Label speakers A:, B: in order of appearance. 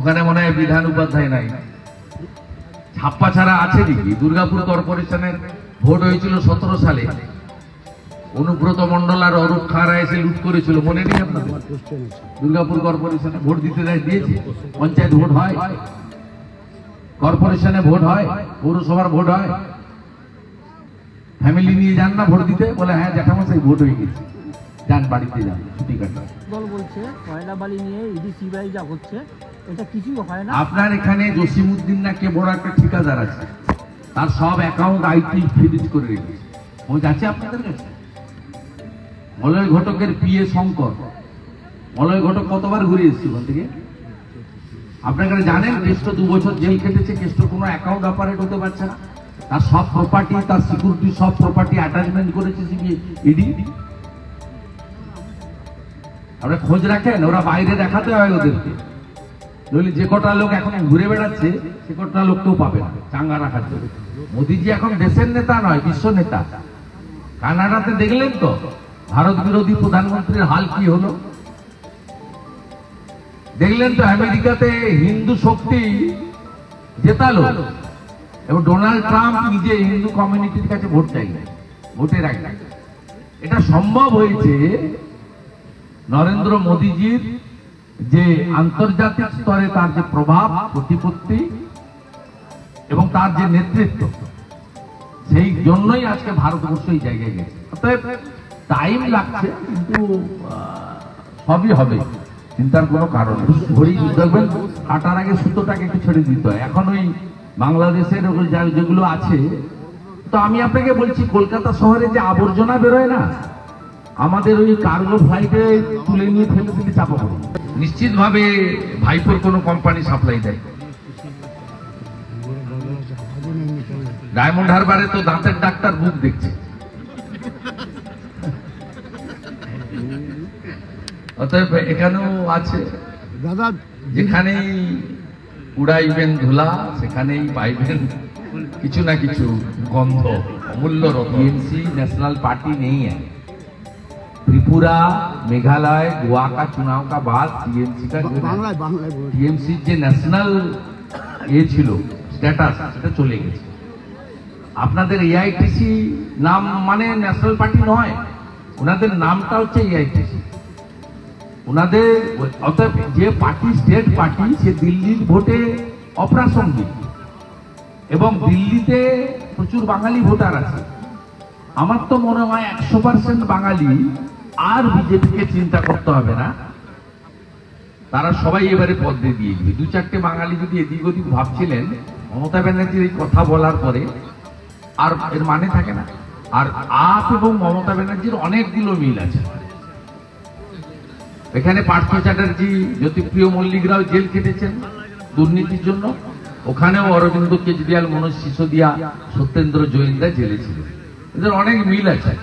A: ওখানে মনে হয় বিধান উপাধ্যায় নাই, ছাপ্পা ছাড়া আছে নাকি? দুর্গাপুর কর্পোরেশনের ভোট হয়েছিল 17 সালে, অনুব্রত মন্ডল আর অরূপ খাঁরা এসে লুট করেছিল, মনে নেই আপনাদের? দুর্গাপুর কর্পোরেশনে ভোট দিতে দিয়েছে। পঞ্চায়েত ভোট হয়, কর্পোরেশনে ভোট হয়, পৌরসভার ভোট হয়। ফ্যামিলি নিয়ে যান না ভোট দিতে? বলে হ্যাঁ জ্যাঠামশাই ভোট হয়ে গেছে, যান বাড়িতে যান, ছুটি কাটা।
B: দল বলছে কয়লা বালি নিয়ে ইডি সিবিআই যা হচ্ছে এটা কিছুই হয় না।
A: আপনার এখানে জসিমউদ্দিন না কে বড় একটা ঠিকাদার আছে, তার সব অ্যাকাউন্ট আইটি ফ্রিজ করে রেখেছে। ও যাচ্ছে আপনাদের কাছে। মলয় ঘটকের পিএ শঙ্কর, মলয় ঘটক কতবার ঘুরে এসেছে ওখান থেকে? আপনারা জানেন কেষ্ট 2 বছর জেল খেটেছে, কেষ্ট কোনো অ্যাকাউন্ট অপারেট হতে পারছে না, তার সব প্রপার্টি, তার সিকিউরিটি সব প্রপার্টি অ্যাটাচমেন্ট করেছে ইডি। আমরা খোঁজ রাখেন, ওরা বাইরে দেখাতে হয় ওদেরকে, নইলে যে কটা লোক এখন ঘুরে বেড়াচ্ছে সে কটা লোককেও পাবে না চাঙ্গা রাখার জন্য। মোদিজি এখন দেশের নেতা নয়, বিশ্ব নেতা। কানাডাতে দেখলেন তো ভারত বিরোধী প্রধানমন্ত্রীর হাল কি হলো? দেখলেন তো আমেরিকাতে হিন্দু শক্তি জেতালো, এবং ডোনাল্ড ট্রাম্প নিজে হিন্দু কমিউনিটির কাছে ভোট চাইলেন, ভোটের আগে। এটা সম্ভব হয়েছে নরেন্দ্র মোদীজির যে আন্তর্জাতিক স্তরে তার যে প্রভাব, প্রতিপত্তি এবং তার যে নেতৃত্ব, সেই জন্যই আজকে ভারতবর্ষ এই জায়গায় গেছে। অতএব টাইম লাগছে, কিন্তু সবই হবে, চিন্তার কোনো কারণ নেই। ঘড়ি দেখবেন হাঁটার আগে সুতোটাকে একটু ছেড়ে দিতে হয়। এখন ওই বাংলাদেশের যেগুলো আছে, তো আমি আপনাকে বলছি কলকাতা শহরে যে আবর্জনা বেরোয় না, আমাদের ওই কার্গো ফ্লাইটে তুলে নিয়ে ফেলে ফেলে চাপা পড়ে। নিশ্চিতভাবে ভাইপোর কোনো কোম্পানি সাপ্লাই দেয়। ডায়মন্ড হারবারে তো দাঁতের ডাক্তার বুক দেখছে। অতএব এখানেও আছে, যেখানেই উড়াইবেন ধুলা সেখানেই পাইবেন কিছু না কিছু গন্ধ, অমূল্য রত্ন। टीएमसी नेशनल पार्टी नहीं है। त्रिपुरा, मेघालय, गोवा का चुनाव का बाद टीएमसी का टीएमसी যে ন্যাশনাল ছিল স্ট্যাটাস, সেটা চলে গেছে। আপনাদের এআইটিসি নাম মানে ন্যাশনাল পার্টি নয়, ওনাদের নামটা হচ্ছে এআইটিসি। ওনাদের অর্থাৎ যে পার্টি স্টেট পার্টি, সে দিল্লির ভোটে অপ্রাসঙ্গিক, এবং দিল্লিতে প্রচুর বাঙালি ভোটার আছে। আমার তো মনে হয় 100% বাঙালি আর বিজেপিকে চিন্তা করতে হবে না, তারা সবাই এবারে পদে দিয়ে দিবে। 2-4টে বাঙালি যদি এদিক ওদিক ভাবছিলেন, মমতা ব্যানার্জির এই কথা বলার পরে আর এর মানে থাকে না। আর আপ এবং মমতা ব্যানার্জির অনেকগুলো মিল আছে। এখানে পার্থ চ্যাটার্জি, জ্যোতিপ্রিয় মল্লিকরাও জেল কেটেছেন দুর্নীতির জন্য, ওখানেও অরবিন্দ কেজরিওয়াল, মনোজ সিসোদিয়া, সত্যেন্দ্র জৈনরা জেলে ছিলেন। এদের অনেক মিল আছে।